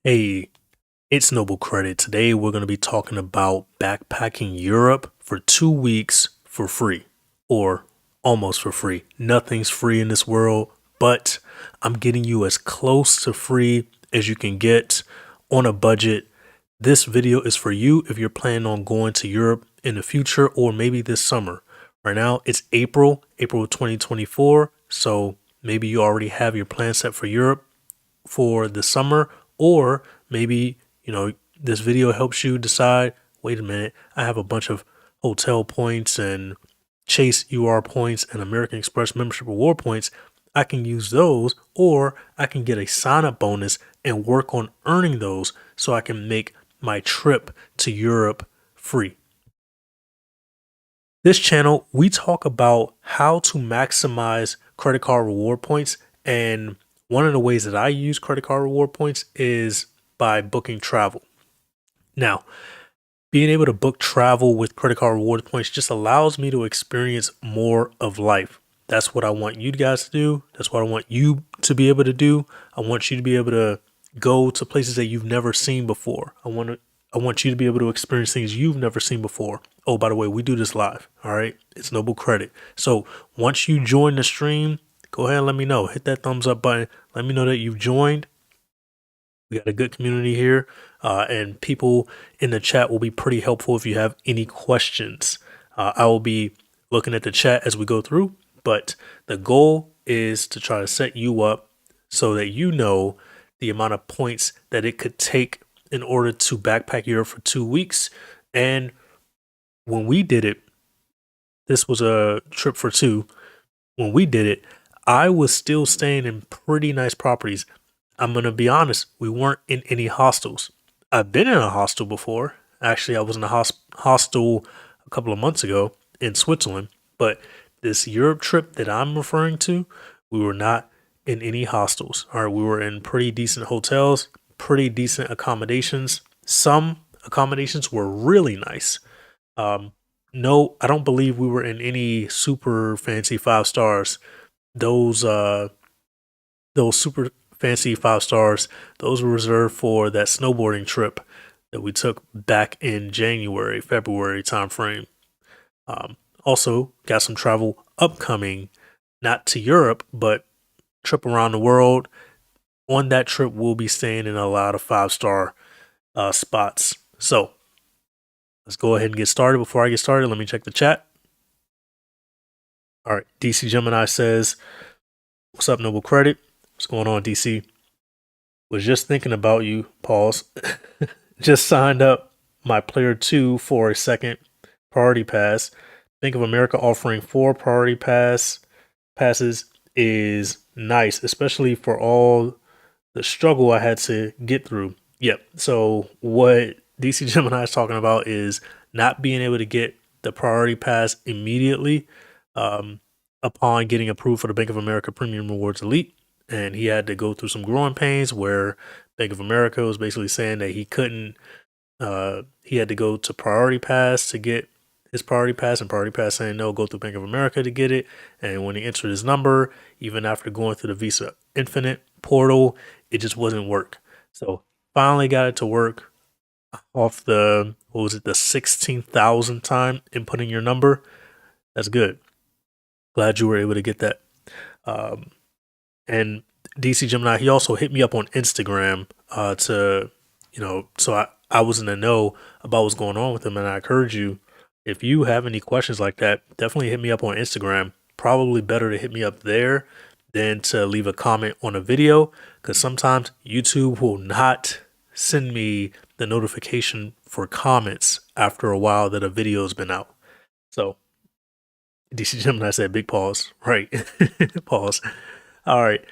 Hey, it's Noble Credit. Today we're going to be talking about backpacking Europe for 2 weeks for free, or almost for free. Nothing's free in this world, but I'm getting you as close to free as you can get on a budget. This video is for you if you're planning on going to Europe in the future or maybe this summer. Right now it's April 2024, so maybe you already have your plan set for Europe for the summer, or maybe, this video helps you decide, wait a minute, I have a bunch of hotel points and Chase UR points and American Express membership reward points. I can use those, or I can get a sign up bonus and work on earning those so I can make my trip to Europe free. This channel, we talk about how to maximize credit card reward points, and one of the ways that I use credit card reward points is by booking travel. Now, being able to book travel with credit card reward points just allows me to experience more of life. That's what I want you guys to do. That's what I want you to be able to do. I want you to be able to go to places that you've never seen before. I want you to be able to experience things you've never seen before. Oh, by the way, we do this live. All right. It's Noble Credit. So once you join the stream, go ahead and let me know. Hit that thumbs up button. Let me know that you've joined. We got a good community here, and people in the chat will be pretty helpful if you have any questions. I will be looking at the chat as we go through, but the goal is to try to set you up so that you know the amount of points that it could take in order to backpack Europe for 2 weeks. And when we did it, this was a trip for two. When we did it, I was still staying in pretty nice properties. I'm going to be honest, we weren't in any hostels. I've been in a hostel before. Actually, I was in a hostel a couple of months ago in Switzerland, but this Europe trip that I'm referring to, we were not in any hostels. All right, we were in pretty decent hotels, pretty decent accommodations. Some accommodations were really nice. No, I don't believe we were in any super fancy 5 stars. Those super fancy 5 stars, those were reserved for that snowboarding trip that we took back in January, February timeframe. Also got some travel upcoming, not to Europe, but trip around the world. On that trip, we'll be staying in a lot of 5-star spots. So let's go ahead and get started. Before I get started, let me check the chat. All right, DC Gemini says, what's up, Noble Credit? What's going on, DC? Was just thinking about you, pause. Just signed up my player 2 for a second priority pass. Bank of America offering 4 priority passes is nice, especially for all the struggle I had to get through. Yep. So what DC Gemini is talking about is not being able to get the priority pass immediately upon getting approved for the Bank of America Premium Rewards Elite. And he had to go through some growing pains where Bank of America was basically saying that he couldn't, he had to go to Priority Pass to get his Priority Pass, and Priority Pass saying no, go through Bank of America to get it. And when he entered his number, even after going through the Visa Infinite portal, it just wasn't work. So finally got it to work off the, what was it, the 16,000th time inputting your number. That's good. Glad you were able to get that. And DC Gemini, he also hit me up on Instagram so I was in the know about what's going on with him. And I encourage you, if you have any questions like that, definitely hit me up on Instagram. Probably better to hit me up there than to leave a comment on a video, because sometimes YouTube will not send me the notification for comments after a while that a video has been out. So DC Gemini said big pause, right? Pause. All right,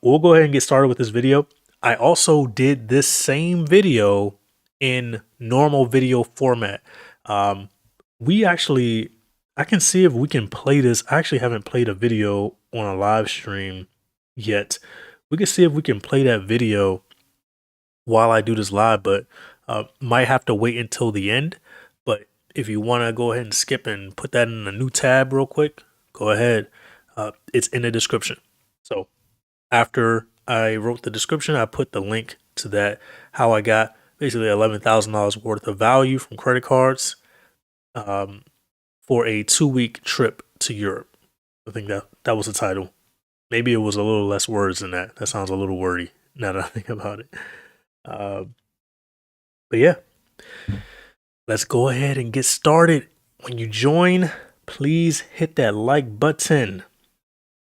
we'll go ahead and get started with this video. I also did this same video in normal video format. I can see if we can play this. I actually haven't played a video on a live stream yet. We can see if we can play that video while I do this live, but might have to wait until the end. But if you want to go ahead and skip and put that in a new tab real quick, go ahead. It's in the description. So after I wrote the description, I put the link to that, how I got basically $11,000 worth of value from credit cards um, for a 2 week trip to Europe. I think that was the title. Maybe it was a little less words than that. That sounds a little wordy now that I think about it. Uh, but yeah, let's go ahead and get started. When you join, please hit that like button.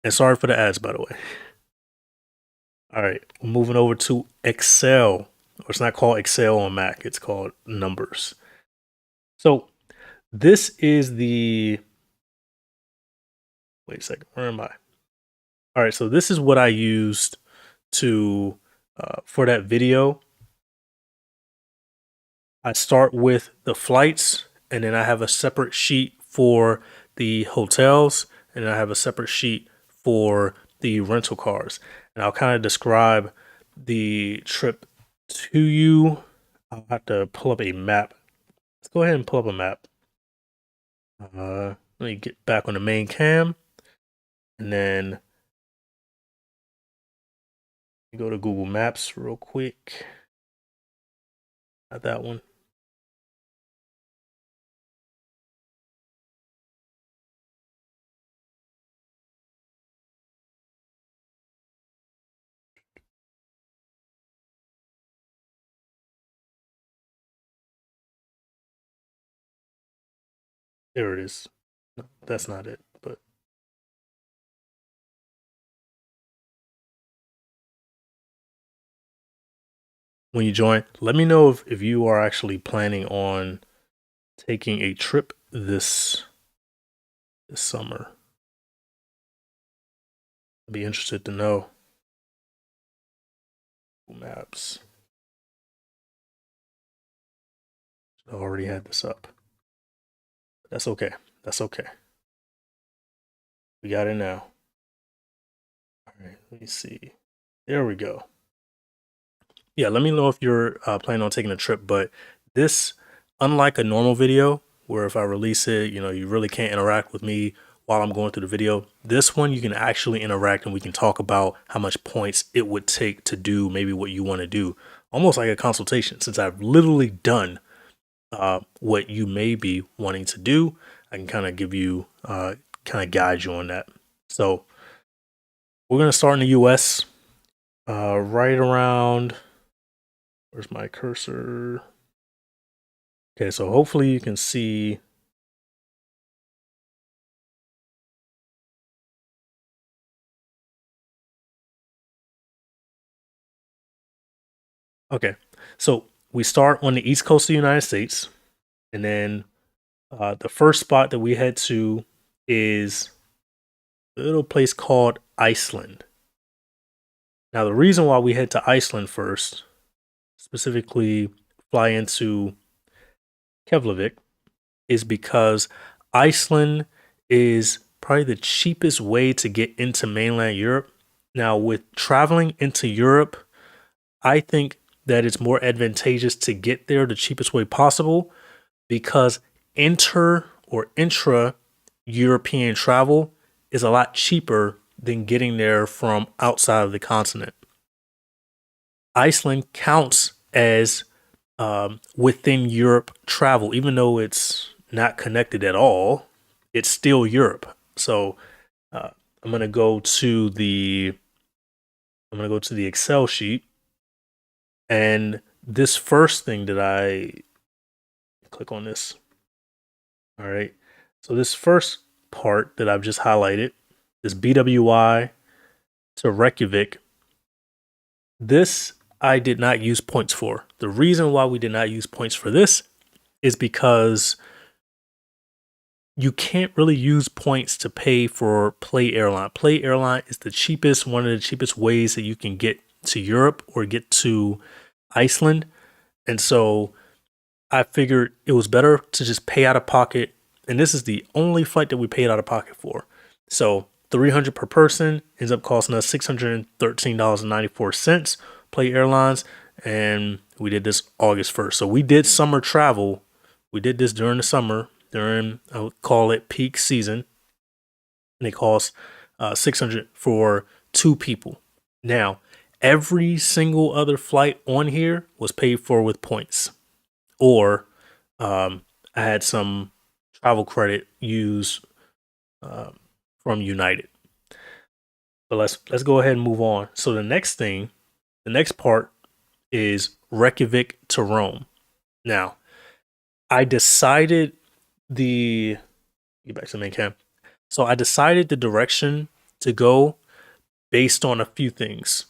And sorry for the ads, by the way. All right, we're moving over to Excel. Or it's not called Excel on Mac, it's called Numbers. So this is the, wait a second, where am I? All right, so this is what I used to, for that video. I start with the flights, and then I have a separate sheet for the hotels, and I have a separate sheet for the rental cars. And I'll kind of describe the trip to you. I'll have to pull up a map. Let's go ahead and pull up a map. Let me get back on the main cam, and then go to Google Maps real quick. Not that one. There it is. No, that's not it. But when you join, let me know if you are actually planning on taking a trip this summer. I'd be interested to know. Maps. I already had this up. That's okay. That's okay. We got it now. All right, let me see. There we go. Yeah, let me know if you're planning on taking a trip, but this, unlike a normal video where if I release it, you really can't interact with me while I'm going through the video. This one, you can actually interact and we can talk about how much points it would take to do maybe what you want to do. Almost like a consultation, since I've literally done what you may be wanting to do. I can kind of give you, kind of guide you on that. So we're going to start in the US right around, where's my cursor? Okay, so hopefully you can see. Okay, so we start on the East Coast of the United States, and then the first spot that we head to is a little place called Iceland. Now, the reason why we head to Iceland first, specifically fly into Keflavik, is because Iceland is probably the cheapest way to get into mainland Europe. Now, with traveling into Europe, I think that it's more advantageous to get there the cheapest way possible because intra European travel is a lot cheaper than getting there from outside of the continent. Iceland counts as within Europe travel, even though it's not connected at all. It's still Europe. So I'm gonna go to the Excel sheet, and this first thing that I click on this. All right. So this first part that I've just highlighted, this BWI to Reykjavik, this I did not use points for. The reason why we did not use points for this is because you can't really use points to pay for Play Airline. Play Airline is the cheapest, one of the cheapest ways that you can get to Europe or get to Iceland. And so I figured it was better to just pay out of pocket. And this is the only flight that we paid out of pocket for. So $300 per person ends up costing us $613.94, Play Airlines. And we did this August 1st. So we did summer travel. We did this during the summer, during, I would call it peak season. And it costs $600 for two people. Now, Every single other flight on here was paid for with points, or I had some travel credit used um, from United. But let's go ahead and move on. So the next part is Reykjavik to Rome. Now, I decided the get back to the main cam. So I decided the direction to go based on a few things.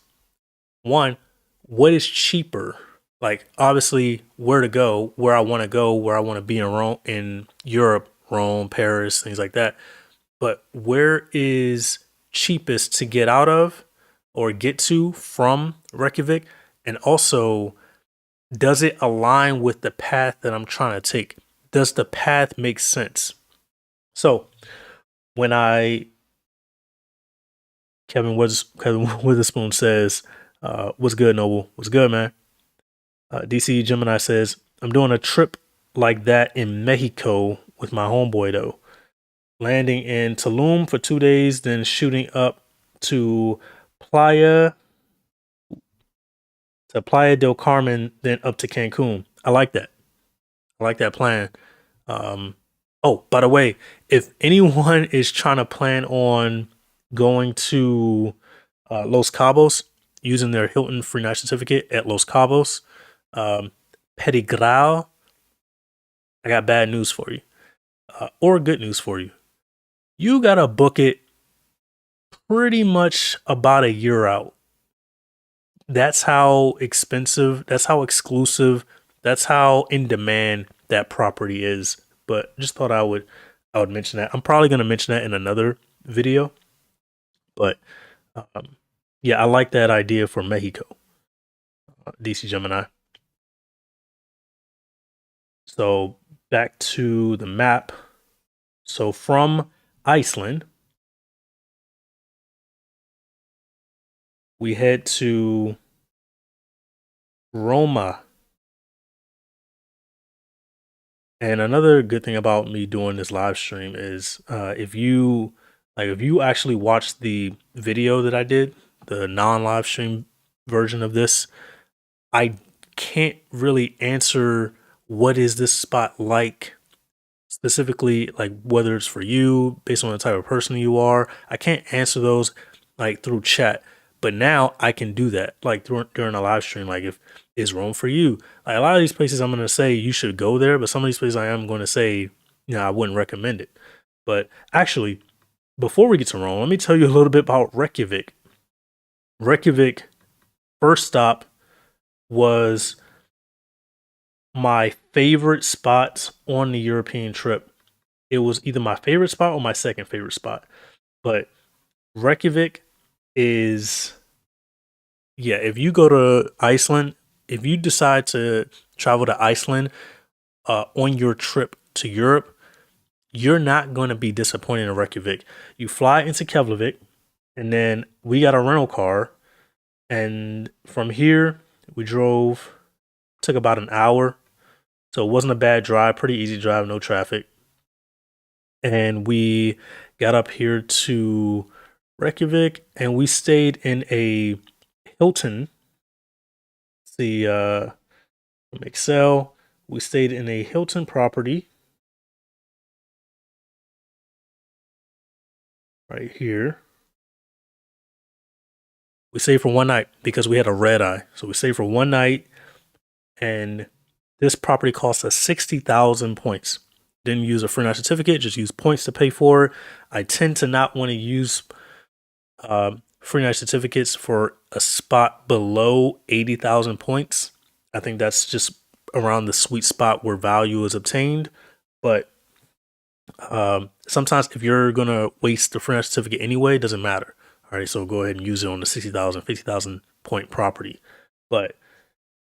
One, what is cheaper? Like obviously where to go, where I want to go, where I want to be in Rome, in Europe, Rome, Paris, things like that. But where is cheapest to get out of or get to from Reykjavik? And also, does it align with the path that I'm trying to take? Does the path make sense? So when I Kevin Witherspoon says, "What's good, Noble? What's good, man?" DC Gemini says, "I'm doing a trip like that in Mexico with my homeboy though, landing in Tulum for 2 days, then shooting up to Playa Playa del Carmen, then up to Cancun. I like that. I like that plan. Um, oh, by the way, if anyone is trying to plan on going to Los Cabos using their Hilton free night certificate at Los Cabos, um, Pedigral, I got bad news for you, or good news for you. You gotta book it pretty much about a year out. That's how expensive, that's how exclusive, that's how in demand that property is. But just thought I would mention that. I'm probably gonna mention that in another video. But um, yeah, I like that idea for Mexico, DC Gemini. So back to the map. So from Iceland, we head to Roma. And another good thing about me doing this live stream is if you actually watch the video that I did, the non-live stream version of this, I can't really answer what is this spot like specifically, like whether it's for you based on the type of person you are. I can't answer those like through chat, but now I can do that like during a live stream. Like if is Rome for you, like a lot of these places I'm going to say you should go there, but some of these places I am going to say I wouldn't recommend it. But actually, before we get to Rome, let me tell you a little bit about Reykjavik. Reykjavik first stop was my favorite spot on the European trip. It was either my favorite spot or my second favorite spot. But Reykjavik is, yeah, if you go to Iceland, if you decide to travel to Iceland on your trip to Europe, you're not going to be disappointed in Reykjavik. You fly into Keflavik, and then we got a rental car. And from here, we drove, took about an hour. So it wasn't a bad drive, pretty easy drive, no traffic. And we got up here to Reykjavik and we stayed in a Hilton. See, from Excel, we stayed in a Hilton property right here. We stayed for one night because we had a red eye. So we stayed for one night, and this property cost us 60,000 points. Didn't use a free night certificate, just use points to pay for it. I tend to not want to use free night certificates for a spot below 80,000 points. I think that's just around the sweet spot where value is obtained. But sometimes if you're going to waste the free night certificate anyway, it doesn't matter. All right, so go ahead and use it on the 60,000, 50,000 point property. But,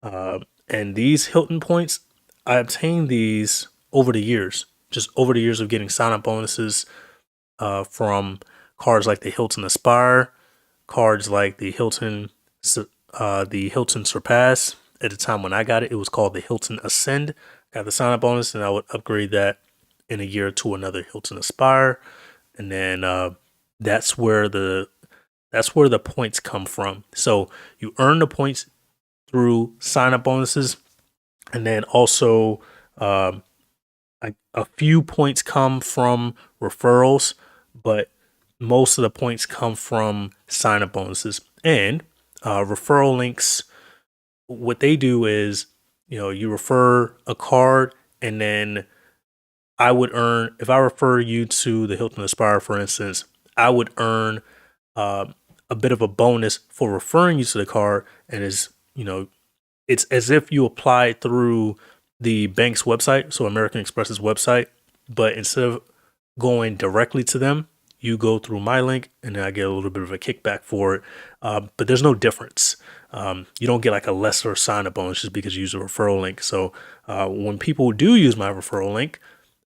and these Hilton points, I obtained these over the years, just over the years of getting sign up bonuses from cards like the Hilton Aspire, cards like the Hilton Surpass. At the time when I got it, it was called the Hilton Ascend. Got the sign up bonus, and I would upgrade that in a year to another Hilton Aspire, and then that's where the That's where the points come from. So you earn the points through sign up bonuses, and then also um, a few points come from referrals, but most of the points come from sign up bonuses. And referral links, what they do is, you refer a card, and then I would earn, if I refer you to the Hilton Aspire, for instance, I would earn uh, a bit of a bonus for referring you to the card. And it's as if you applied through the bank's website, so American Express's website, but instead of going directly to them, you go through my link, and then I get a little bit of a kickback for it. But there's no difference. You don't get like a lesser sign up bonus just because you use a referral link. So when people do use my referral link,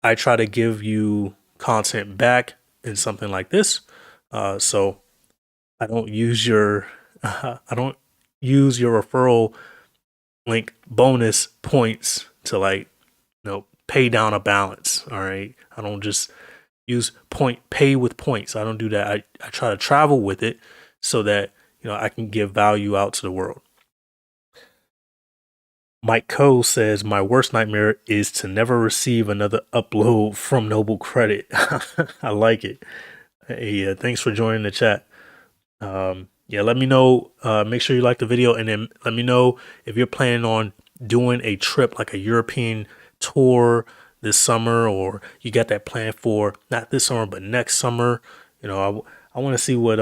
I try to give you content back in something like this. So I don't use your I don't use your referral link bonus points to pay down a balance. All right. I don't just use pay with points. I don't do that. I try to travel with it so that I can give value out to the world. Mike Coe says, my worst nightmare is to never receive another upload from Noble Credit. I like it. Hey, thanks for joining the chat. Yeah, let me know. Make sure you like the video, and then let me know if you're planning on doing a trip, like a European tour this summer, or you got that plan for not this summer but next summer. I want to see what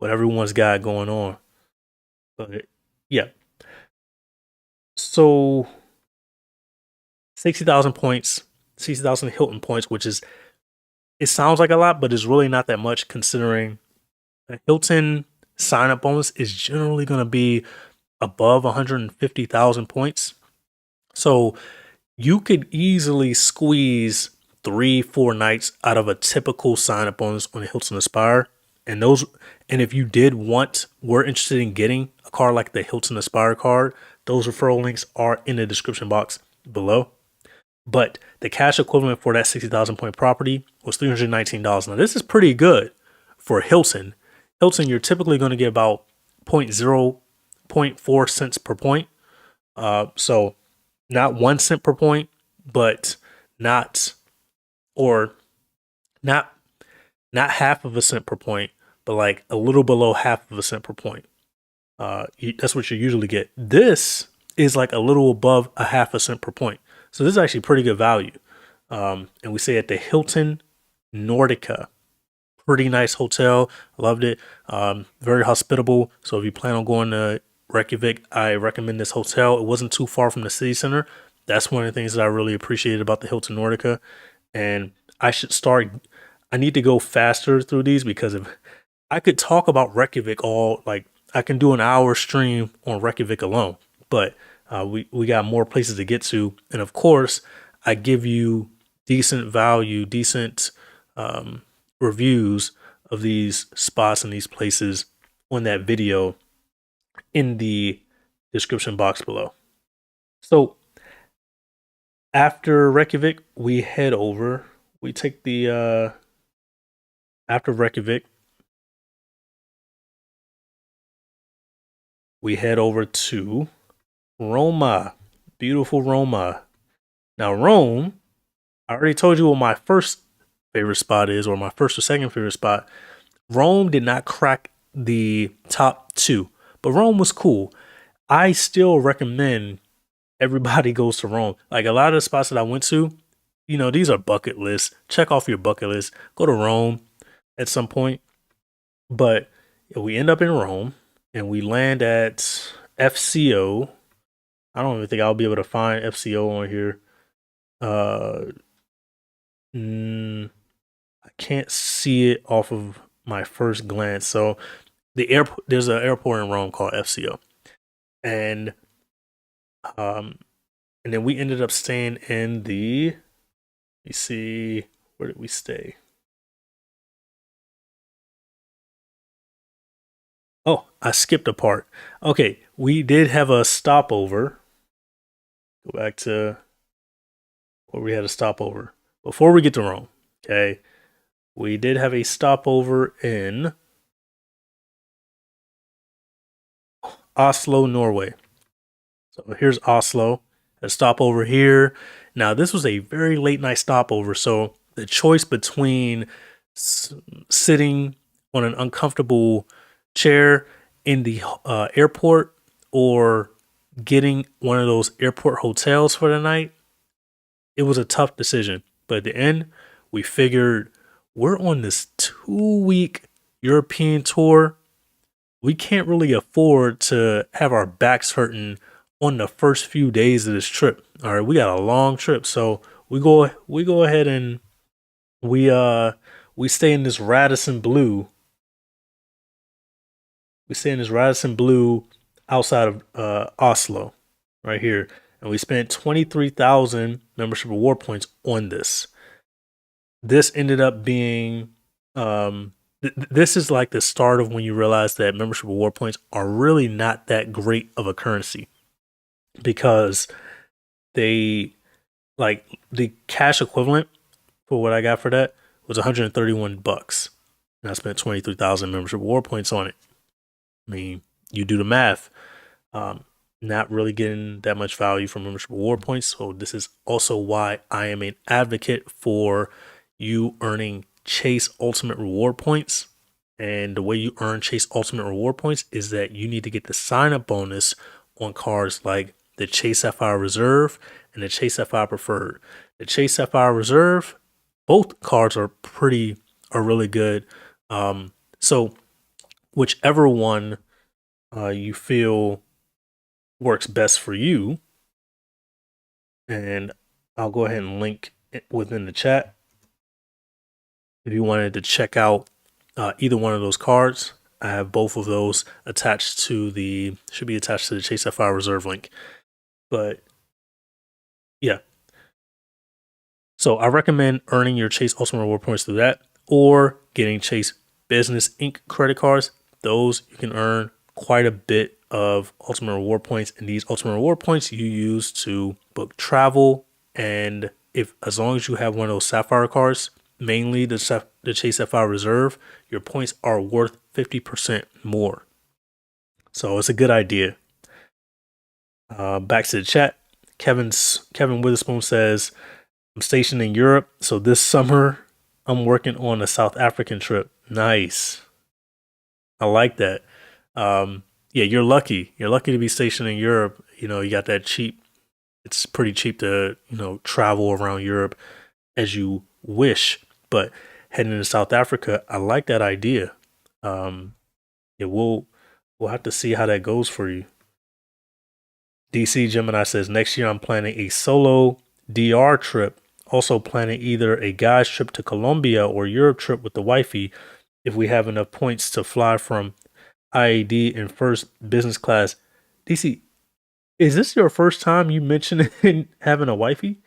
everyone's got going on. But yeah, so 60,000 points, 60,000 Hilton points, which is, it sounds like a lot, but it's really not that much considering a Hilton sign up bonus is generally going to be above 150,000 points. So you could easily squeeze 3-4 nights out of a typical sign up bonus on a Hilton Aspire. And if you were interested in getting a card like the Hilton Aspire card, those referral links are in the description box below. But the cash equivalent for that 60,000 point property was $319. Now, this is pretty good for Hilton. Hilton, you're typically going to get about 0.4 cents per point. So not 1 cent per point, but not, or not, not half of a cent per point, but like a little below half of a cent per point. That's what you usually get. This is like a little above a half a cent per point. So this is actually pretty good value. And we say at the Hilton Nordica. Pretty nice hotel. Loved it. Very hospitable. So if you plan on going to Reykjavik, I recommend this hotel. It wasn't too far from the city center. That's one of the things that I really appreciated about the Hilton Nordica. And I need to go faster through these because if I could talk about Reykjavik I can do an hour stream on Reykjavik alone, but we got more places to get to. And of course, I give you decent value, decent reviews of these spots and these places on that video in the description box below. So after Reykjavik, we head over. We take the after Reykjavik, we head over to Roma. Beautiful Roma. Now, Rome, I already told you what my first favorite spot is, or my first or second favorite spot. Rome did not crack the top two, but Rome was cool. I still recommend everybody goes to Rome. Like a lot of the spots that I went to, these are bucket lists. Check off your bucket list. Go to Rome at some point. But we end up in Rome and we land at FCO. I don't even think I'll be able to find FCO on here. I can't see it off of my first glance. So there's an airport in Rome called FCO, and and then we ended up staying in the. You see, where did we stay? Oh, I skipped a part. Okay, we did have a stopover. Go back to where we had a stopover before we get to Rome. Okay, we did have a stopover in Oslo, Norway. So here's Oslo. A stopover here. Now this was a very late night stopover, so the choice between s- sitting on an uncomfortable chair in the airport or getting one of those airport hotels for the night, it was a tough decision. But at the end, we figured we're on this 2 week European tour. We can't really afford to have our backs hurting on the first few days of this trip. All right, we got a long trip, so we go ahead and we uh we stay in this Radisson Blue. We stay in this Radisson Blue outside of Oslo, right here, and we spent 23,000 membership reward points on this. This ended up being this is like the start of when you realize that membership reward points are really not that great of a currency because they like the cash equivalent for what I got for that was 131 bucks. And I spent 23,000 membership reward points on it. I mean, you do the math. Um, Not really getting that much value from membership reward points. So this is also why I am an advocate for you earning Chase Ultimate Reward points. And the way you earn Chase Ultimate Reward points is that you need to get the sign up bonus on cards like the Chase Sapphire Reserve and the Chase Sapphire Preferred. The Chase Sapphire Reserve, both cards are really good. So whichever one you feel works best for you, and I'll go ahead and link it within the chat if you wanted to check out either one of those cards. I have both of those attached to the should be attached to the Chase Sapphire Reserve link. But yeah, so I recommend earning your Chase Ultimate Reward points through that or getting Chase Business Inc. credit cards. Those you can earn quite a bit of Ultimate Reward points, and these Ultimate Reward points you use to book travel. And if as long as you have one of those Sapphire cards, mainly the Chase Sapphire Reserve, your points are worth 50% more. So it's a good idea. Back to the chat. Kevin Witherspoon says, I'm stationed in Europe, so this summer I'm working on a South African trip. Nice. I like that. Yeah, you're lucky. You're lucky to be stationed in Europe. You know, you got that cheap. It's pretty cheap to, travel around Europe as you wish. But heading to South Africa, I like that idea. Yeah, we'll have to see how that goes for you. DC Gemini says next year I'm planning a solo DR trip. Also planning either a guy's trip to Colombia or Europe trip with the wifey if we have enough points to fly from IAD in first business class. DC, is this your first time you mentioned having a wifey?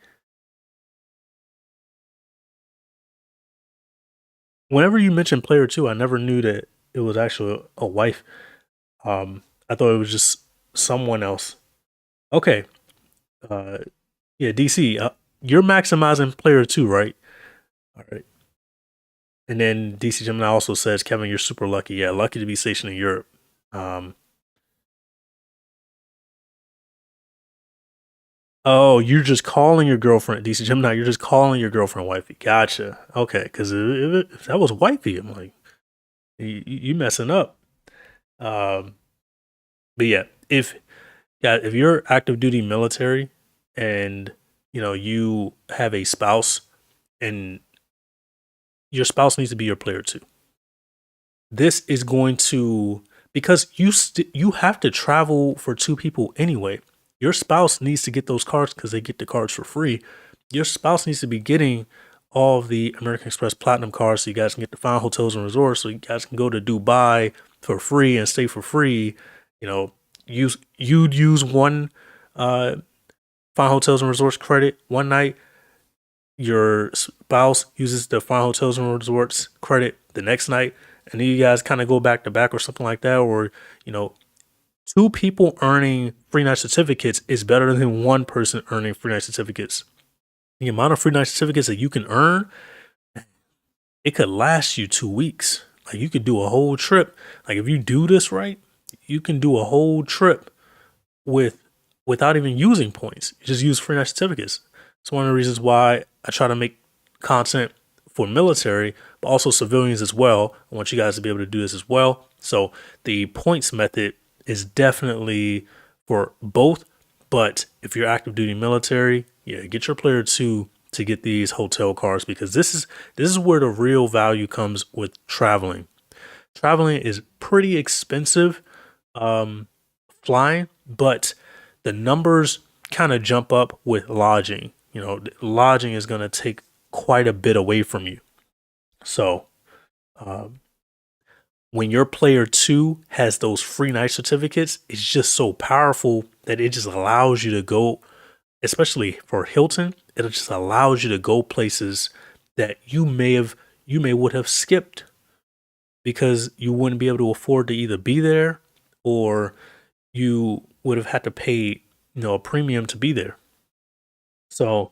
Whenever you mentioned player two, I never knew that it was actually a wife. I thought it was just someone else. Okay. Uh, yeah, DC, you're maximizing player two, right? All right. And then DC Gemini also says, Kevin, you're super lucky. Yeah, lucky to be stationed in Europe. Um, oh, you're just calling your girlfriend, DC Gemini. You're just calling your girlfriend wifey. Gotcha. Okay, because if that was wifey, I'm like, you messing up. Um, but if you're active duty military and you have a spouse and your spouse needs to be your player too. This is going to because you have to travel for two people anyway. Your spouse needs to get those cards because they get the cards for free. Your spouse needs to be getting all of the American Express Platinum cards so you guys can get the fine hotels and resorts so you guys can go to Dubai for free and stay for free. You know, you'd use one fine hotels and resorts credit one night. Your spouse uses the fine hotels and resorts credit the next night, and then you guys kind of go back to back or something like that. Or, you know, two people earning free night certificates is better than one person earning free night certificates. The amount of free night certificates that you can earn, it could last you 2 weeks. Like you could do a whole trip. Like if you do this right, you can do a whole trip with without even using points. You just use free night certificates. It's one of the reasons why I try to make content for military, but also civilians as well. I want you guys to be able to do this as well. So the points method is definitely for both. But if you're active duty military, yeah, get your player two to get these hotel cards because this is where the real value comes with traveling. Traveling is pretty expensive, um, flying, but the numbers kind of jump up with lodging. You know, lodging is going to take quite a bit away from you. So, um, when your player two has those free night certificates, it's just so powerful that it just allows you to go, especially for Hilton, it just allows you to go places that you may would have skipped because you wouldn't be able to afford to either be there or you would have had to pay, a premium to be there. So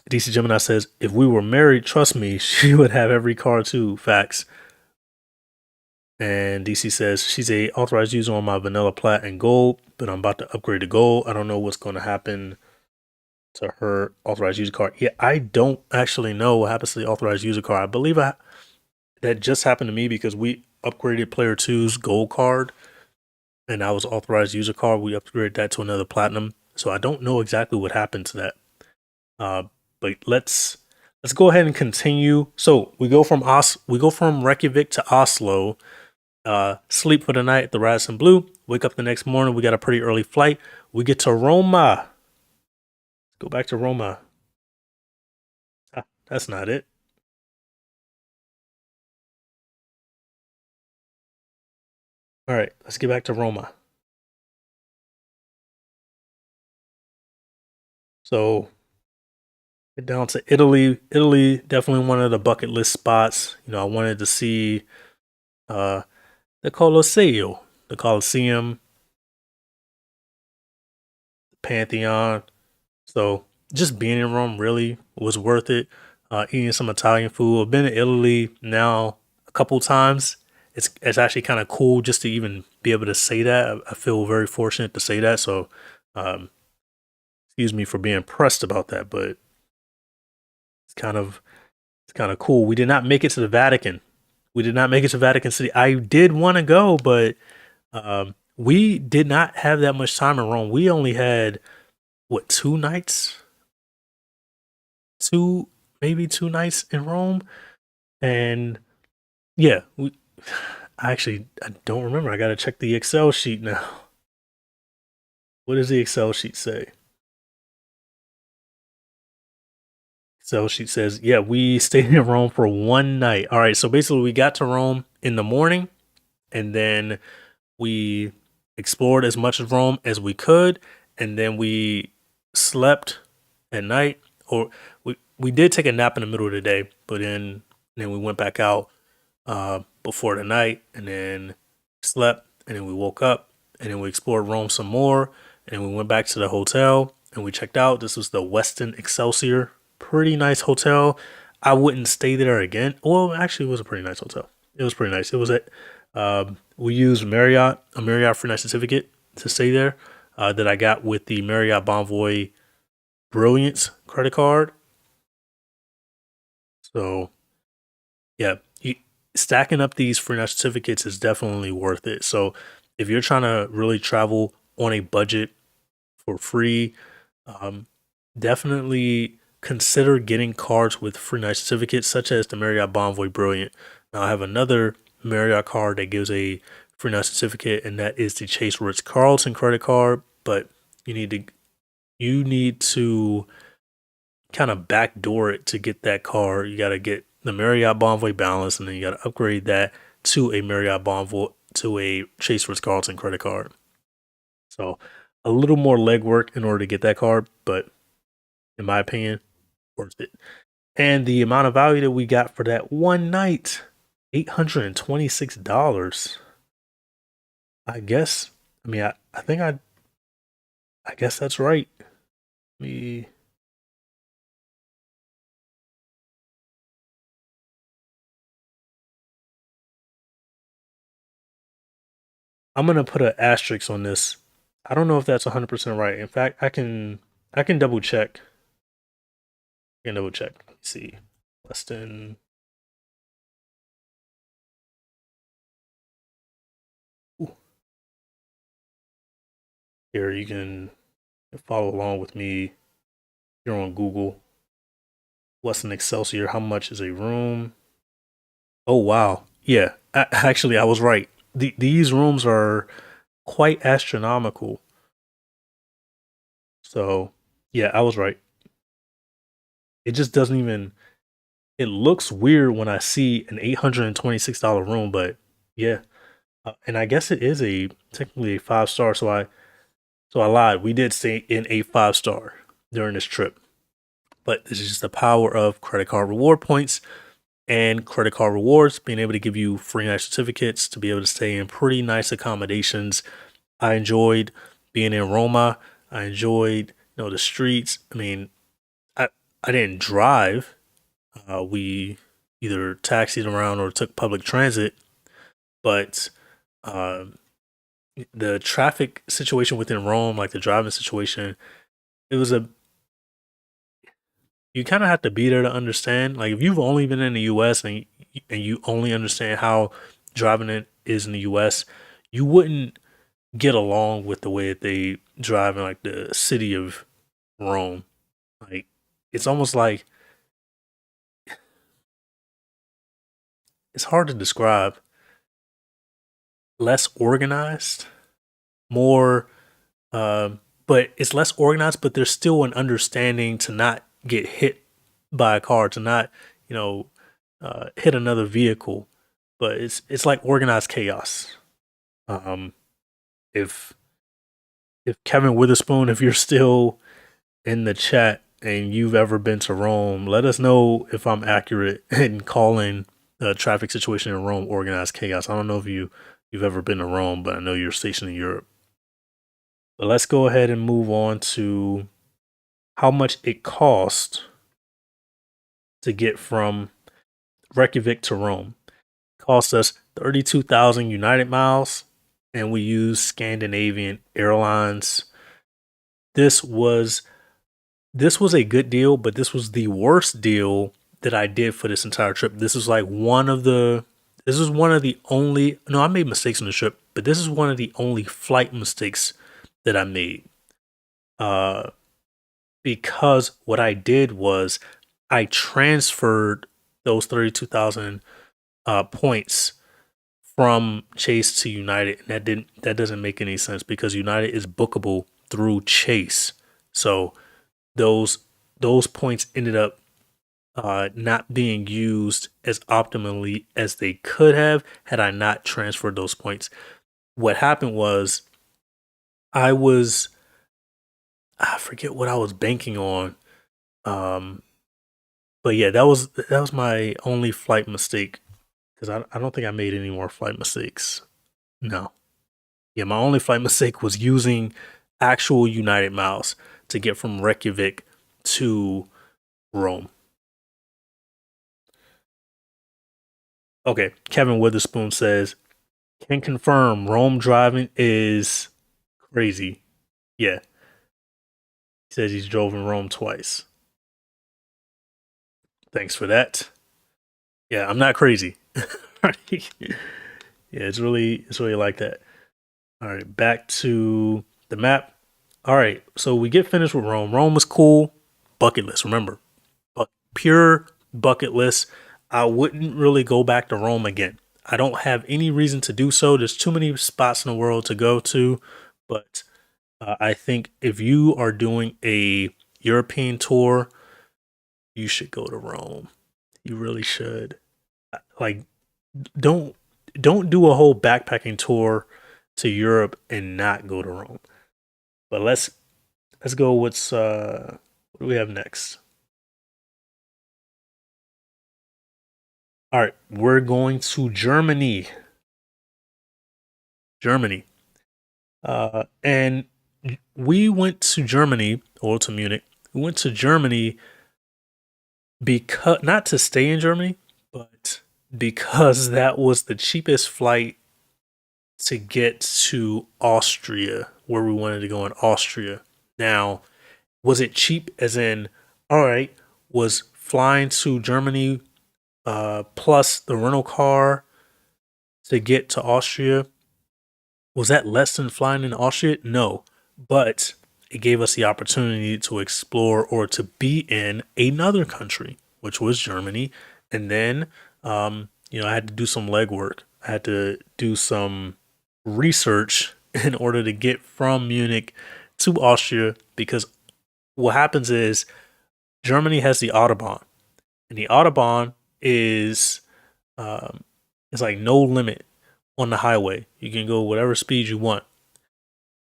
DC Gemini says, if we were married, trust me, she would have every car too. Facts. And DC says she's a authorized user on my vanilla plat and gold, but I'm about to upgrade to gold. I don't know what's going to happen to her authorized user card. Yeah, I don't actually know what happens to the authorized user card. I believe that just happened to me because we upgraded player two's gold card and I was authorized user card. We upgraded that to another platinum. So I don't know exactly what happened to that. Uh, but let's go ahead and continue. So we go from Reykjavik to Oslo. Sleep for the night at the Radisson Blue. Wake up the next morning. We got a pretty early flight. We get to Roma. Go back to Roma. Ah, that's not it. All right, let's get back to Roma. So get down to Italy. Italy, definitely one of the bucket list spots. I wanted to see uh, the Colosseo, the Colosseum, Pantheon. So just being in Rome really was worth it. Eating some Italian food. I've been to Italy now a couple times. It's actually kind of cool just to even be able to say that. I feel very fortunate to say that. So, um, excuse me for being pressed about that, but it's kind of it's kind of cool. We did not make it to the Vatican. We did not make it to Vatican City. I did want to go, but we did not have that much time in Rome. We only had what 2 nights, two maybe 2 nights in Rome, and yeah, I don't remember. I got to check the Excel sheet now. What does the Excel sheet say? Excel sheet says, yeah, we stayed in Rome for 1 night. All right, so basically we got to Rome in the morning, and then we explored as much of Rome as we could, and then we slept at night, or we did take a nap in the middle of the day, but then we went back out before the night, and then slept, and then we woke up, and then we explored Rome some more, and then we went back to the hotel and we checked out. This was the Westin Excelsior, pretty nice hotel. I wouldn't stay there again. Well, actually, it was a pretty nice hotel. It was pretty nice. It was at we used a Marriott free night certificate to stay there that I got with the Marriott Bonvoy Brilliance credit card. So yeah, stacking up these free night certificates is definitely worth it. So if you're trying to really travel on a budget for free, um, definitely consider getting cards with free night certificates, such as the Marriott Bonvoy Brilliant. Now I have another Marriott card that gives a free night certificate, and that is the Chase Ritz Carlton credit card. But you need to you need to kind of backdoor it to get that card. You got to get the Marriott Bonvoy balance, and then you got to upgrade that to a Marriott Bonvoy to a Chase Ritz Carlton credit card. So a little more legwork in order to get that card, but in my opinion, worth it. And the amount of value that we got for that 1 night, $826. I guess. I mean, I think I guess that's right. Me, I'm gonna put an asterisk on this. I don't know if that's 100% right. In fact, I can double check. I can double check. Let me see. Less than. Ooh, here you can follow along with me here on Google. What's an Excelsior? How much is a room? Oh wow. Yeah. Actually, I was right. These rooms are quite astronomical. So, yeah, I was right. It just doesn't even it looks weird when I see an $826 room, but yeah. And I guess it is a technically a 5 star, so I lied. We did stay in a 5 star during this trip. But this is just the power of credit card reward points and credit card rewards, being able to give you free night certificates to be able to stay in pretty nice accommodations. I enjoyed being in Roma. I enjoyed, the streets. I mean, I I didn't drive. We either taxied around or took public transit, but um, the traffic situation within Rome, like the driving situation, it was a you kind of have to be there to understand. Like if you've only been in the U.S. and you only understand how driving it is in the U.S., you wouldn't get along with the way that they drive in like the city of Rome. Like it's almost like it's hard to describe. Less organized, more, but it's less organized. But there's still an understanding to not get hit by a car, to not, you know, hit another vehicle. But it's like organized chaos. Um, if Kevin Witherspoon, if you're still in the chat and you've ever been to Rome, let us know if I'm accurate in calling the traffic situation in Rome organized chaos. I don't know if you've ever been to Rome, but I know you're stationed in Europe. But let's go ahead and move on to how much it cost to get from Reykjavik to Rome. It cost us 32,000 United miles, and we used Scandinavian Airlines. This was this was a good deal, but this was the worst deal that I did for this entire trip. This is one of the only no, I made mistakes on the trip, but this is one of the only flight mistakes that I made. Uh because what I did was I transferred those 32,000 points from Chase to United, and that doesn't make any sense because United is bookable through Chase. So those those points ended up not being used as optimally as they could have had I not transferred those points. What happened was I was I forget what I was banking on. Um, but yeah, that was my only flight mistake because I don't think I made any more flight mistakes. No. Yeah, my only flight mistake was using actual United miles to get from Reykjavik to Rome. Okay, Kevin Witherspoon says, can confirm Rome driving is crazy. Yeah, he says he's drove in Rome twice. Thanks for that. Yeah, I'm not crazy. Yeah, it's really like that. All right, back to the map. All right, so we get finished with Rome. Rome was cool. Bucket list, remember, pure bucket list. I wouldn't really go back to Rome again. I don't have any reason to do so. There's too many spots in the world to go to, but I think if you are doing a European tour, you should go to Rome. You really should. Like, don't don't do a whole backpacking tour to Europe and not go to Rome. But let's go. What do we have next? All right, we're going to Germany. Germany. And we went to Germany or to Munich. We went to Germany because not to stay in Germany, but because that was the cheapest flight to get to Austria, where we wanted to go in Austria. Now, was it cheap? As in, all right, was flying to Germany plus the rental car to get to Austria, was that less than flying in Austria? No, but it gave us the opportunity to explore or to be in another country, which was Germany. And then, I had to do some legwork. I had to do some research in order to get from Munich to Austria because what happens is Germany has the Autobahn, and the Autobahn is um, it's like no limit on the highway. You can go whatever speed you want.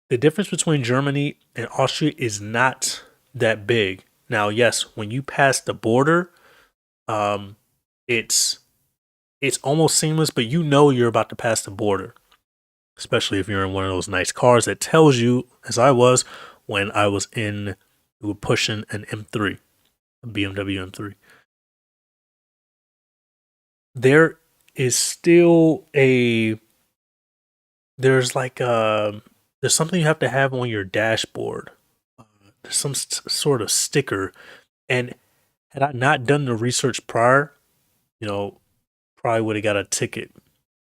The difference between Germany and Austria is not that big. Now, yes, when you pass the border, um, it's it's almost seamless, but you know you're about to pass the border, especially if you're in one of those nice cars that tells you, as I was when I was in, we were pushing an M3, a BMW M3. There is still a there's like there's something you have to have on your dashboard. Uh, there's some sort of sticker, and had I not done the research prior, you know, probably would have got a ticket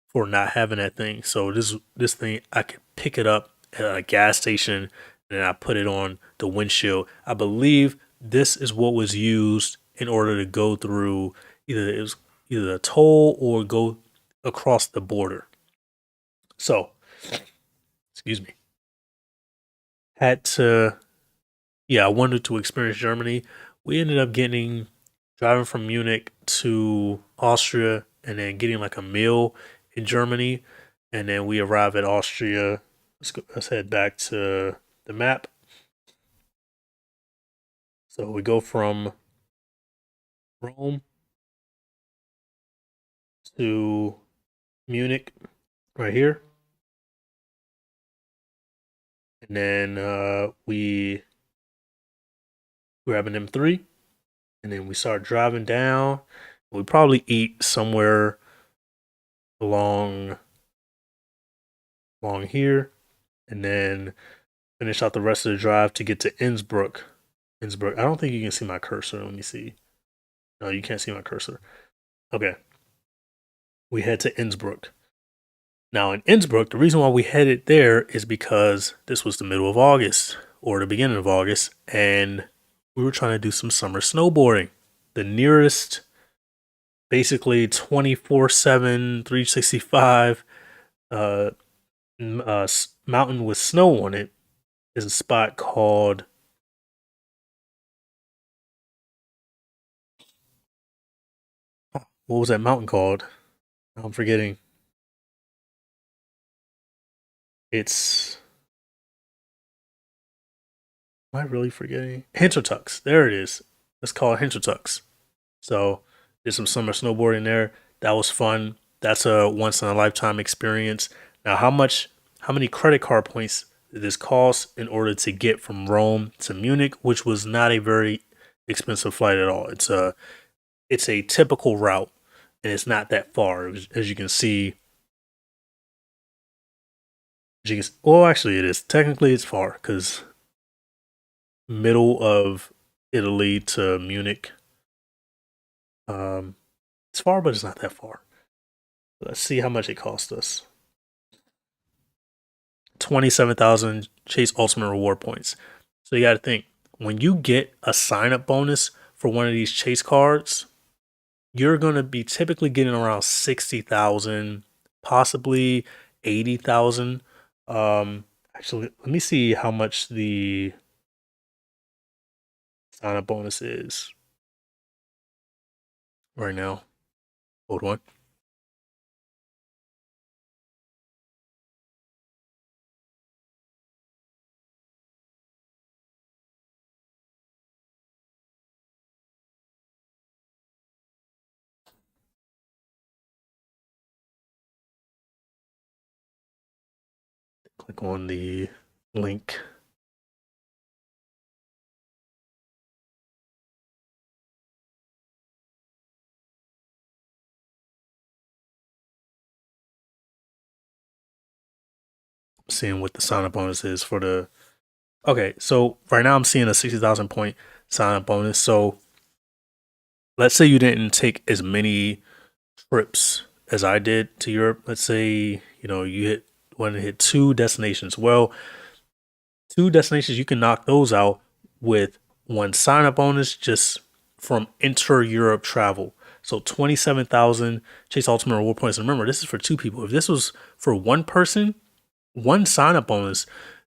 for not having that thing. So this thing, I could pick it up at a gas station and I put it on the windshield. I believe this is what was used in order to go through either a toll or go across the border. So, excuse me. Had to Yeah, I wanted to experience Germany. We ended up driving from Munich to Austria and then getting like a meal in Germany. And then we arrive at Austria. Let's head back to the map. So we go from Rome to Munich right here. And then we grab an M3 and then we start driving down. We probably eat somewhere along along here and then finish out the rest of the drive to get to Innsbruck. Innsbruck. I don't think you can see my cursor. Let me see. No, you can't see my cursor. Okay. We head to Innsbruck. Now, in Innsbruck, the reason why we headed there is because this was the middle of August or the beginning of August, and we were trying to do some summer snowboarding. The nearest, basically 24/7, 365 uh, mountain with snow on it is a spot called, what was that mountain called? I'm forgetting. It's Am I really forgetting? Hintertux. There it is. Let's call it Hintertux. So did some summer snowboarding there. That was fun. That's a once in a lifetime experience. Now, how many credit card points did this cost in order to get from Rome to Munich, which was not a very expensive flight at all. It's a typical route, and it's not that far. As you can see, well, actually, it is. Technically, it's far because middle of Italy to Munich. Um, it's far, but it's not that far. Let's see how much it cost us. 27,000 Chase Ultimate Reward points. So you got to think when you get a sign up bonus for one of these Chase cards, you're going to be typically getting around 60,000, possibly 80,000. Actually, let me see how much the sign up bonus is right now. Hold on. Click on the link. seeing what the sign up bonus is for the. Okay, so right now I'm seeing a 60,000 point sign up bonus. So let's say you didn't take as many trips as I did to Europe. Let's say, you want to hit two destinations. Well, two destinations, you can knock those out with one sign up bonus just from inter Europe travel. So 27,000 Chase Ultimate Reward points. And remember, this is for two people. If this was for one person, one sign up bonus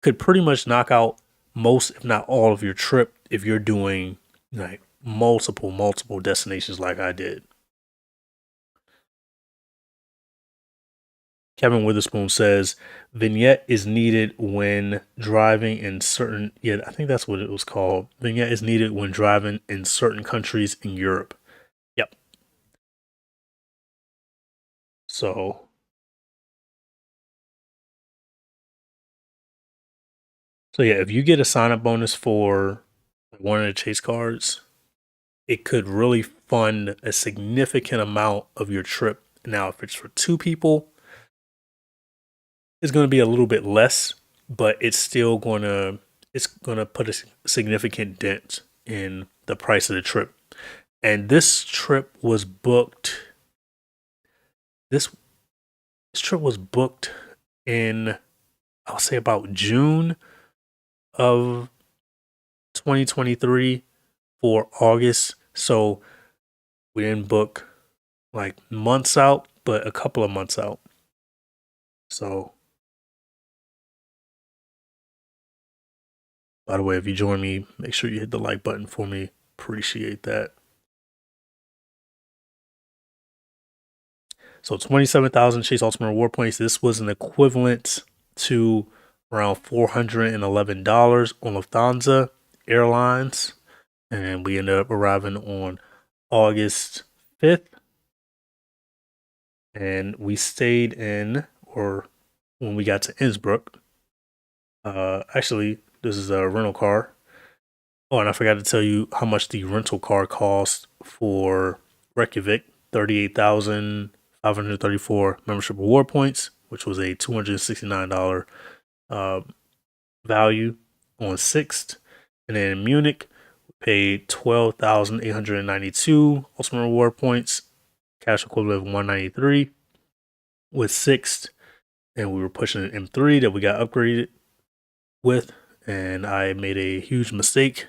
could pretty much knock out most, if not all, of your trip if you're doing like multiple destinations like I did. Kevin Witherspoon says vignette is needed when driving in certain. Yeah, I think that's what it was called. Vignette is needed when driving in certain countries in Europe. Yep. So yeah, if you get a sign up bonus for one of the chase cards, it could really fund a significant amount of your trip. Now, if it's for two people, it's going to be a little bit less, but it's going to put a significant dent in the price of the trip. And this trip was booked. This this trip was booked in, I'll say, about June of 2023 for August. So we didn't book like months out, but a couple of months out. So, by the way, if you join me, make sure you hit the like button for me. Appreciate that. So 27,000 Chase Ultimate Reward points. This was an equivalent to around $411 on Lufthansa Airlines. And we ended up arriving on August 5th. And we stayed in, or when we got to Innsbruck, actually, this is a rental car. Oh, and I forgot to tell you how much the rental car cost for Reykjavik. 38,534 membership reward points, which was a $269 uh, value on Sixth. And then in Munich, we paid 12,892 ultimate reward points, cash equivalent of 193 with Sixth. And we were pushing an M3 that we got upgraded with. And I made a huge mistake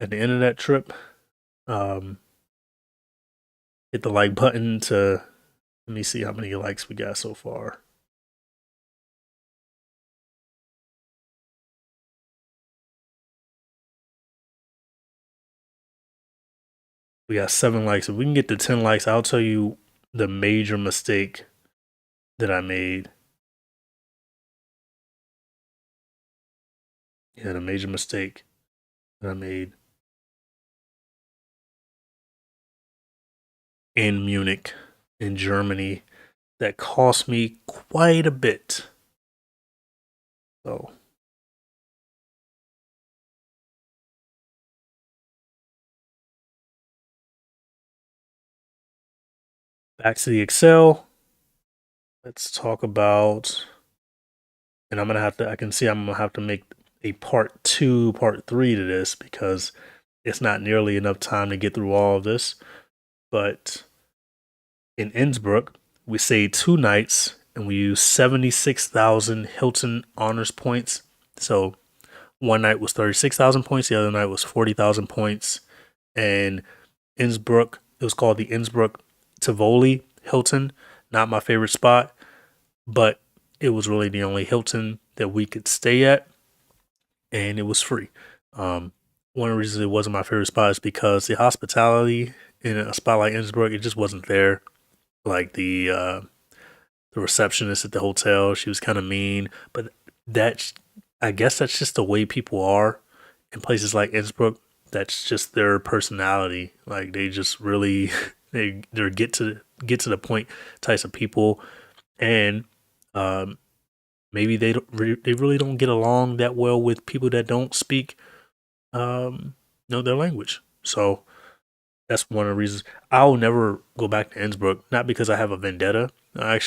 at the end of that trip. Um, hit the like button to, let me see how many likes we got so far. We got 7 likes. If we can get to 10 likes, I'll tell you the major mistake that I made. Yeah, the major mistake that I made in Munich, in Germany, that cost me quite a bit. So, back to the Excel. Let's talk about, and I can see I'm gonna have to make a part two, part three to this because it's not nearly enough time to get through all of this. But in Innsbruck, we stayed 2 nights and we used 76,000 Hilton honors points. So one night was 36,000 points, the other night was 40,000 points. And Innsbruck, it was called the Innsbruck Tivoli Hilton. Not my favorite spot, but it was really the only Hilton that we could stay at, and it was free. One of the reasons it wasn't my favorite spot is because the hospitality in a spot like Innsbruck, it just wasn't there. Like the receptionist at the hotel, she was kind of mean, but that's, I guess that's just the way people are in places like Innsbruck. That's just their personality. Like they just really they're get to the point types of people, and um, maybe they really don't get along that well with people that don't speak their language. So that's one of the reasons I'll never go back to Innsbruck. Not because I have a vendetta. I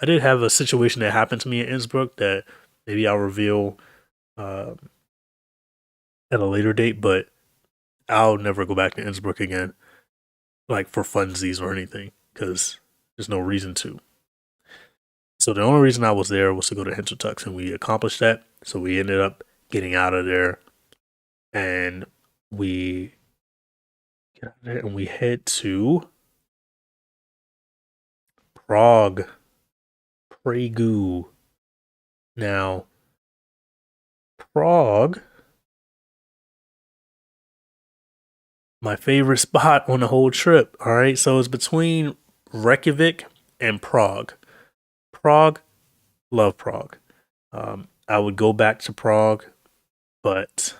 did have a situation that happened to me in Innsbruck that Maybe I'll reveal uh, at a later date, but I'll never go back to Innsbruck again, like for funsies or anything, because there's no reason to. So the only reason I was there was to go to Hintertux, and we accomplished that. So we ended up getting out of there, and we get out of there, and we head to Prague, Prague. Now, Prague, my favorite spot on the whole trip. All right, so it's between Reykjavik and Prague. Prague, love Prague. I would go back to Prague, but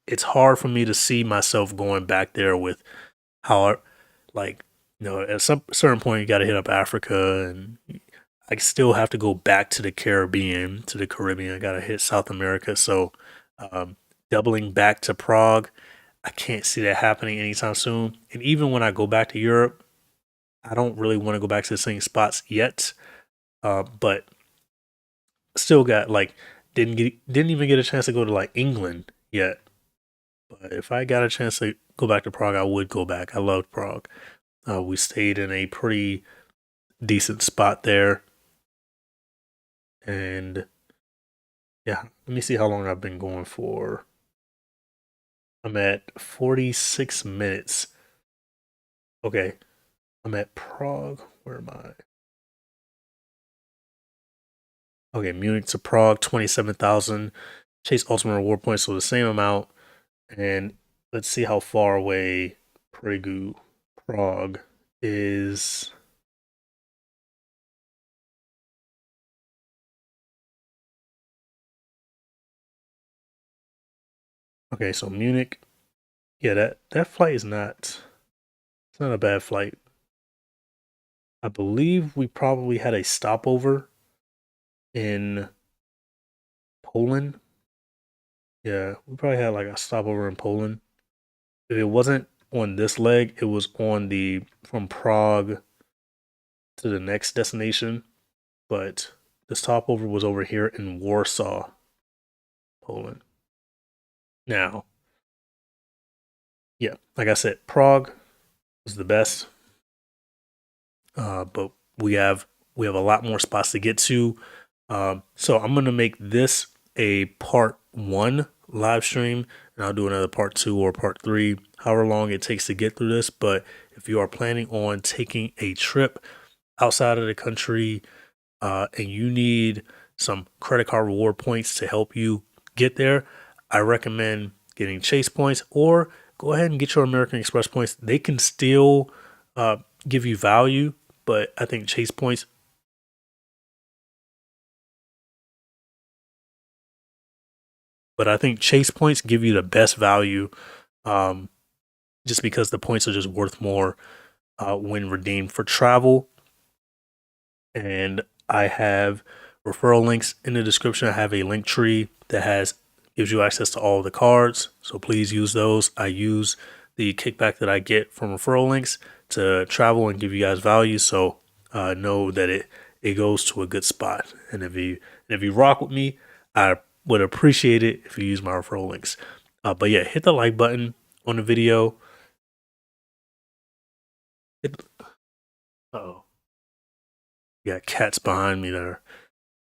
it's hard for me to see myself going back there with how, like, at some certain point you got to hit up Africa, and I still have to go back to the Caribbean, to the Caribbean. I got to hit South America. So, um, doubling back to Prague, I can't see that happening anytime soon. And even when I go back to Europe, I don't really want to go back to the same spots yet. But still got like didn't even get a chance to go to like England yet. But if I got a chance to go back to Prague, I would go back. I loved Prague. We stayed in a pretty decent spot there, and yeah, let me see how long I've been going for. I'm at 46 minutes. Okay, I'm at Prague. Where am I? Okay, Munich to Prague, 27,000. Chase Ultimate Reward points, so the same amount. And let's see how far away Prague is. Okay, so Munich. Yeah, that flight is not. It's not a bad flight. I believe we probably had a stopover in Poland. Yeah, we probably had like a stopover in Poland. If it wasn't on this leg, it was on the from Prague to the next destination. But the stopover was over here in Warsaw, Poland. Now, yeah, like I said, Prague was the best, but we have a lot more spots to get to. So I'm gonna make this a part one live stream, and I'll do another part two or part three, however long it takes to get through this. But if you are planning on taking a trip outside of the country, and you need some credit card reward points to help you get there, I recommend getting Chase points, or go ahead and get your American Express points. They can still uh, give you value, but I think Chase points. But I think Chase points give you the best value, um, just because the points are just worth more when redeemed for travel. And I have referral links in the description. I have a link tree that has gives you access to all of the cards. So please use those. I use the kickback that I get from referral links to travel and give you guys value. So know that it goes to a good spot. And if you rock with me, I would appreciate it if you use my referral links. But yeah, hit the like button on the video. Hit, oh, got cats behind me that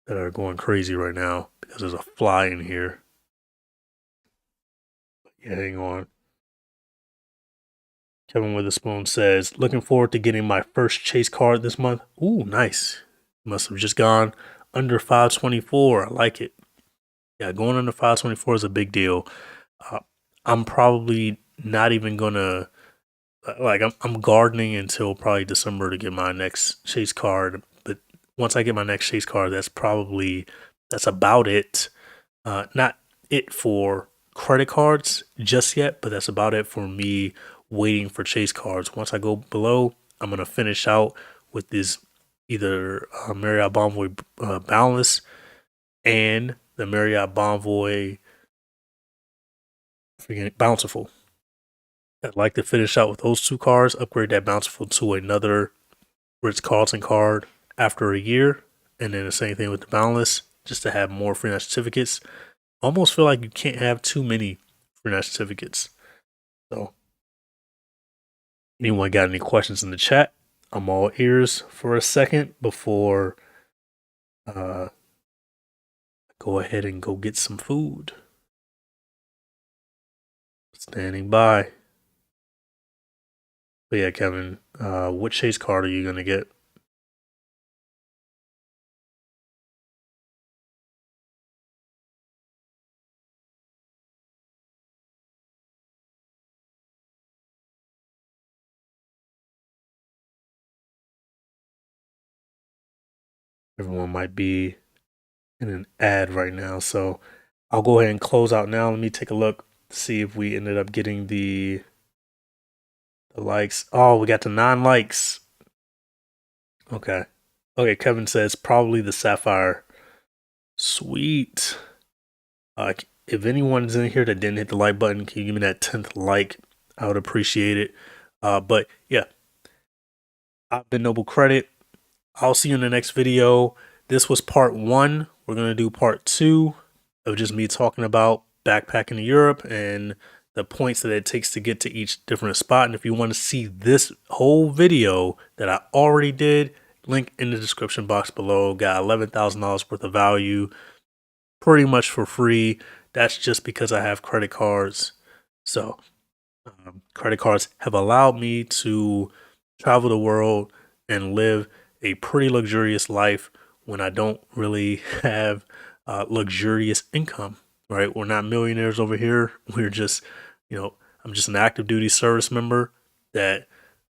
are going crazy right now because there's a fly in here. Yeah, hang on. Kevin Witherspoon says, looking forward to getting my first chase card this month. Ooh, nice. Must have just gone under 524. I like it. Yeah, going under 524 is a big deal. Uh, I'm probably not even gonna like I'm gardening until probably December to get my next chase card. But once I get my next chase card, that's about it. Not it for credit cards just yet, but that's about it for me waiting for chase cards. Once I go below, I'm gonna finish out with this either Marriott Bonvoy Boundless and the Marriott Bonvoy Bountiful. I'd like to finish out with those two cards, upgrade that Bountiful to another Ritz Carlton card after a year, And then the same thing with the boundless, just to have more free night certificates. Almost feel like you can't have too many free night certificates. So, anyone got any questions in the chat? I'm all ears for a second before uh, go ahead and go get some food. Standing by. But yeah, Kevin, what chase card are you gonna get? Everyone might be in an ad right now, so I'll go ahead and close out now. Let me take a look, see if we ended up getting the likes. Oh, we got the 9 likes. Okay. Okay, Kevin says probably the Sapphire. Sweet. If anyone's in here that didn't hit the like button, can you give me that 10th like? I would appreciate it. But yeah, I've been Noble Credit. I'll see you in the next video. This was part 1. We're going to do part 2 of just me talking about backpacking to Europe and the points that it takes to get to each different spot. And if you want to see this whole video that I already did, link in the description box below. Got $11,000 worth of value pretty much for free. That's just because I have credit cards. So credit cards have allowed me to travel the world and live a pretty luxurious life when I don't really have luxurious income, right? We're not millionaires over here. We're just, I'm just an active duty service member that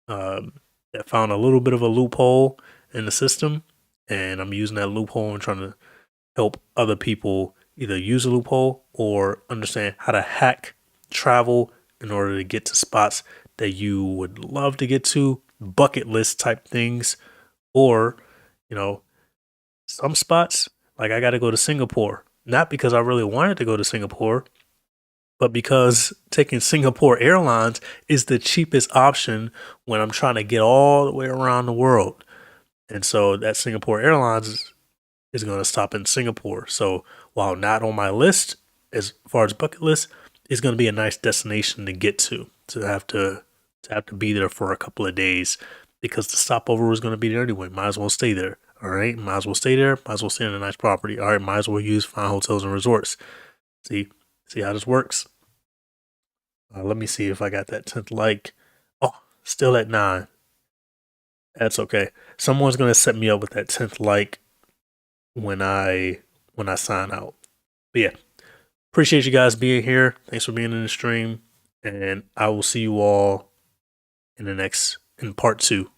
that found a little bit of a loophole in the system, and I'm using that loophole and trying to help other people either use a loophole or understand how to hack travel in order to get to spots that you would love to get to, bucket list type things, or, you know, some spots like I got to go to Singapore, not because I really wanted to go to Singapore, but because taking Singapore Airlines is the cheapest option when I'm trying to get all the way around the world. And so that Singapore Airlines is going to stop in Singapore. So while not on my list as far as bucket list, it's going to be a nice destination to get to have to be there for a couple of days because the stopover was going to be there anyway. Might as well stay there. All right, might as well stay there. Might as well stay in a nice property. All right, might as well use fine hotels and resorts. See how this works. Let me see if I got that 10th like. Oh, still at 9. That's okay. Someone's gonna set me up with that 10th like when I sign out. But yeah, appreciate you guys being here. Thanks for being in the stream, and I will see you all in part 2.